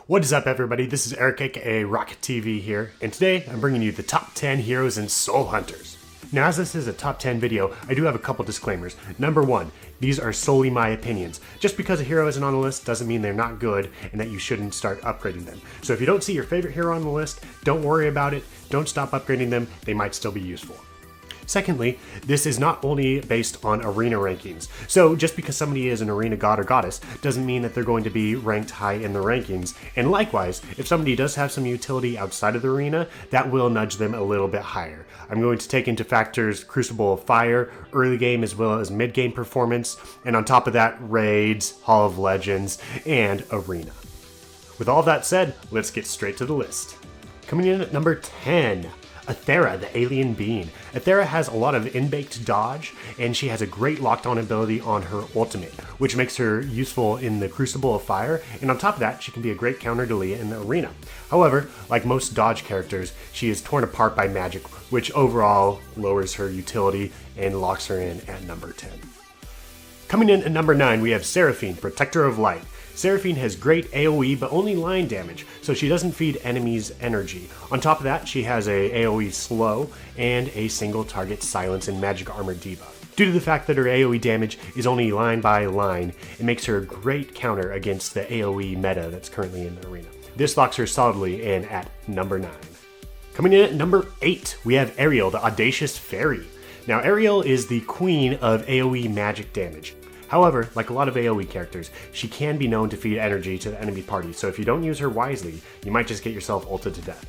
What is up, everybody? This is Eric, aka Rocket TV here, and today I'm bringing you the top 10 heroes in Soul Hunters. Now, as this is a top 10 video, I do have a couple disclaimers. Number one, these are solely my opinions. Just because a hero isn't on the list doesn't mean they're not good and that you shouldn't start upgrading them. So if you don't see your favorite hero on the list, don't worry about it. Don't stop upgrading them. They might still be useful. Secondly, this is not only based on arena rankings. So just because somebody is an arena god or goddess doesn't mean that they're going to be ranked high in the rankings. And likewise, if somebody does have some utility outside of the arena, that will nudge them a little bit higher. I'm going to take into factors Crucible of Fire, early game as well as mid game performance, and on top of that, raids, Hall of Legends, and arena. With all that said, let's get straight to the list. Coming in at number 10. Ethera, the alien being. Ethera has a lot of in-baked dodge, and she has a great locked-on ability on her ultimate, which makes her useful in the Crucible of Fire, and on top of that, she can be a great counter to Rhea in the arena. However, like most dodge characters, she is torn apart by magic, which overall lowers her utility and locks her in at number 10. Coming in at number 9, we have Serafina, Protector of Light. Serafina has great AoE but only line damage, so she doesn't feed enemies energy. On top of that, she has a AoE slow and a single target silence and magic armor debuff. Due to the fact that her AoE damage is only line by line, it makes her a great counter against the AoE meta that's currently in the arena. This locks her solidly in at number 9. Coming in at number 8, we have Ariel, the Audacious Fairy. Now, Ariel is the queen of AoE magic damage. However, like a lot of AoE characters, she can be known to feed energy to the enemy party, so if you don't use her wisely, you might just get yourself ulted to death.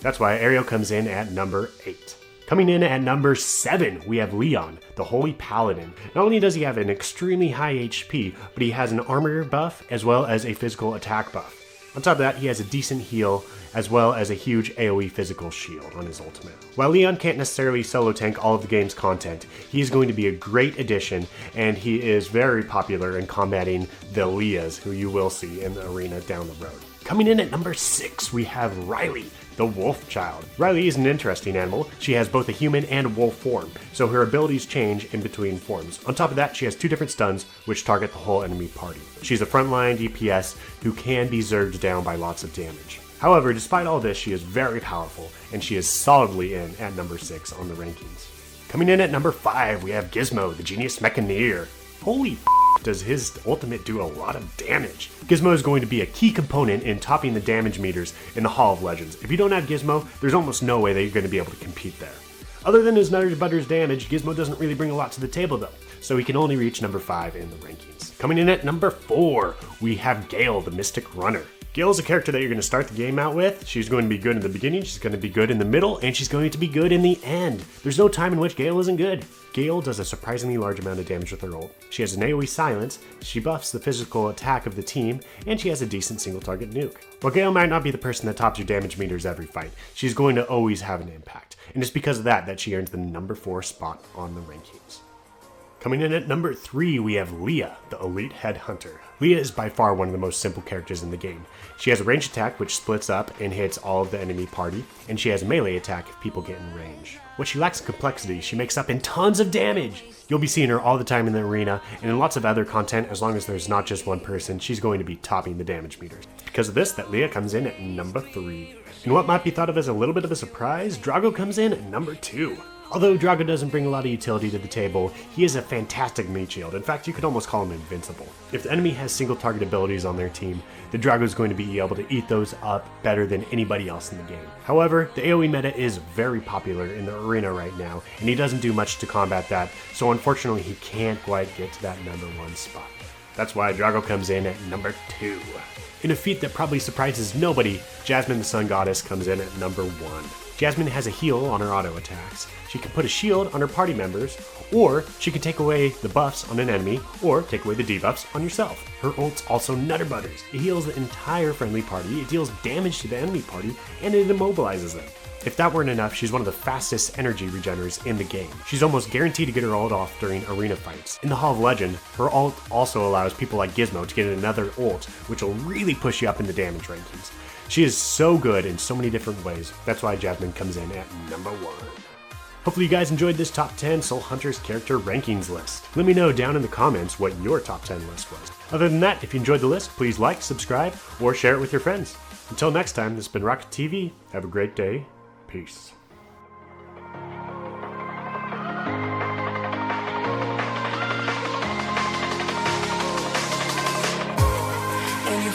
That's why Ariel comes in at number 8. Coming in at number 7, we have Leon, the Holy Paladin. Not only does he have an extremely high HP, but he has an armor buff as well as a physical attack buff. On top of that, he has a decent heal, as well as a huge AoE physical shield on his ultimate. While Leon can't necessarily solo tank all of the game's content, he is going to be a great addition, and he is very popular in combating the Rheas, who you will see in the arena down the road. Coming in at number 6, we have Reilly, the Wolf Child. Reilly is an interesting animal. She has both a human and wolf form, so her abilities change in between forms. On top of that, she has 2 different stuns, which target the whole enemy party. She's a frontline DPS who can be zerged down by lots of damage. However, despite all this, she is very powerful, and she is solidly in at number 6 on the rankings. Coming in at number 5, we have Gizmo, the Genius Mechaneer. Holy does his ultimate do a lot of damage. Gizmo is going to be a key component in topping the damage meters in the Hall of Legends. If you don't have Gizmo, there's almost no way that you're going to be able to compete there. Other than his Nutter Butter's damage, Gizmo doesn't really bring a lot to the table though, so he can only reach number 5 in the rankings. Coming in at number 4, we have Gale, the Mystic Runner. Gale is a character that you're going to start the game out with. She's going to be good in the beginning, she's going to be good in the middle, and she's going to be good in the end. There's no time in which Gale isn't good. Gale does a surprisingly large amount of damage with her ult. She has an AoE silence, she buffs the physical attack of the team, and she has a decent single target nuke. While Gale might not be the person that tops your damage meters every fight, she's going to always have an impact. And it's because of that she earns the number 4 spot on the rankings. Coming in at number 3, we have Rhea, the Elite Headhunter. Rhea is by far one of the most simple characters in the game. She has a ranged attack which splits up and hits all of the enemy party, and she has a melee attack if people get in range. What she lacks in complexity, she makes up in tons of damage! You'll be seeing her all the time in the arena, and in lots of other content, as long as there's not just one person, she's going to be topping the damage meters. Because of this, that Rhea comes in at number 3. And what might be thought of as a little bit of a surprise, Drago comes in at number 2. Although Drago doesn't bring a lot of utility to the table, he is a fantastic meat shield. In fact, you could almost call him invincible. If the enemy has single target abilities on their team, the Drago is going to be able to eat those up better than anybody else in the game. However, the AoE meta is very popular in the arena right now, and he doesn't do much to combat that, so unfortunately he can't quite get to that number 1 spot. That's why Drago comes in at number 2. In a feat that probably surprises nobody, Jasmine the Sun Goddess comes in at number 1. Jasmine has a heal on her auto attacks. She can put a shield on her party members, or she can take away the buffs on an enemy, or take away the debuffs on yourself. Her ult's also Nutter Butters. It heals the entire friendly party, it deals damage to the enemy party, and it immobilizes them. If that weren't enough, she's one of the fastest energy regenerers in the game. She's almost guaranteed to get her ult off during arena fights. In the Hall of Legend, her ult also allows people like Gizmo to get another ult, which will really push you up in the damage rankings. She is so good in so many different ways. That's why Jasmine comes in at number 1. Hopefully you guys enjoyed this top 10 Soul Hunters character rankings list. Let me know down in the comments what your top 10 list was. Other than that, if you enjoyed the list, please like, subscribe, or share it with your friends. Until next time, this has been Rocket TV. Have a great day. Peace.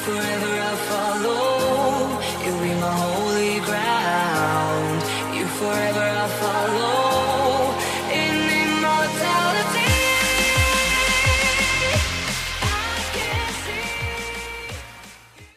Forever I'll follow, you'll be my holy ground. You forever